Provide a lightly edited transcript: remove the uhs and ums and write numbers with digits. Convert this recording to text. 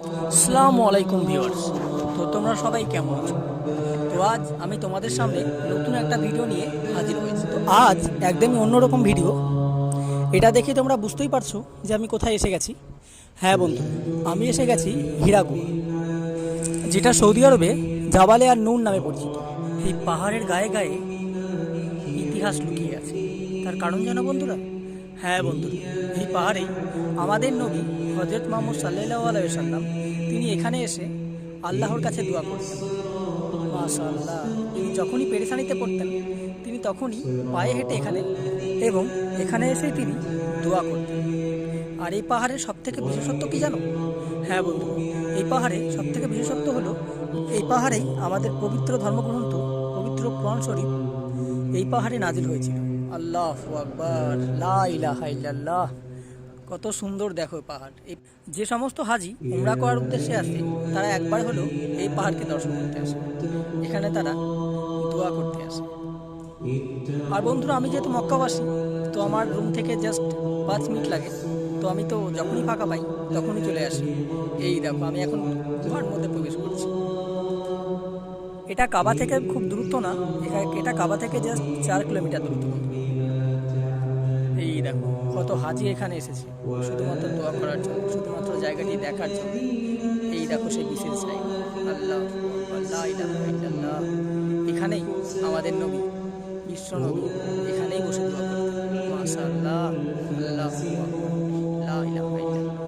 আসসালামু আলাইকুম ভিউয়ার্স। তো তোমরা সবাই কেমন আছো? তো আজ আমি তোমাদের সামনে নতুন একটা ভিডিও নিয়ে হাজির হয়েছি। তো আজ একদমই অন্যরকম ভিডিও। এটা দেখে তোমরা বুঝতেই পারছো যে আমি কোথায় এসে গেছি। হ্যাঁ বন্ধু, আমি এসে গেছি হীরাকুদ, যেটা সৌদি আরবে জাবালে আর নুন নামে পরিচিত। এই পাহাড়ের গায়ে গায়ে ইতিহাস লুকিয়ে আছে। তার কারণ জানো বন্ধুরা? হ্যাঁ বন্ধু, এই পাহাড়েই আমাদের নবী হজরত মুহাম্মদ সাল্লাল্লাহু আলাইহি ওয়াসাল্লাম তিনি এখানে এসে আল্লাহর কাছে দোয়া করতেন। মাশাআল্লাহ, তিনি যখনই পেরেশানিতে পড়তেন তিনি তখনই পায়ে হেঁটে এখানে এবং এখানে এসে তিনি দোয়া করতেন। আর এই পাহাড়ের সবথেকে বিশেষত্ব কি জানো? হ্যাঁ বন্ধু, এই পাহাড়ে সবথেকে বিশেষত্ব হলো এই পাহাড়েই আমাদের পবিত্র ধর্মগ্রন্থ পবিত্র কোরআন শরীফ এই পাহাড়ে নাজিল হয়েছিল। আল্লাহু আকবার, লা ইলাহা ইল্লাল্লাহ। কত সুন্দর দেখো পাহাড়। এই যে সমস্ত হাজি উমরা করার উদ্দেশ্যে আসে তারা একবার হলো এই পাহাড়কে দর্শন করতে আসে, এখানে তারা দোয়া করতে আসে। আর বন্ধুরা, আমি যেহেতু মক্কাবাসী, তো আমার রুম থেকে জাস্ট 5 মিনিট লাগে। তো আমি তো যখনই ফাঁকা পাই তখনই চলে আসি। এই দেখো, আমি এখন গুহার মধ্যে প্রবেশ করছি। এটা কাবা থেকে খুব দূরত্ব না, এটা কাবা থেকে জাস্ট 4 কিলোমিটার দূরত্ব। এই দেখো কত হাজি এখানে এসেছে শুধুমাত্র দোয়া করার জন্য, শুধুমাত্র জায়গাটি দেখার জন্য। এই দেখো সেই বিশেষ জায়গা। আল্লাহ আল্লাহ ইল্লাল্লাহ। এখানেই আমাদের নবী, বিশ্ব নবী এখানেই বসে দোয়া করতেন। মাশাআল্লাহ, আল্লাহ।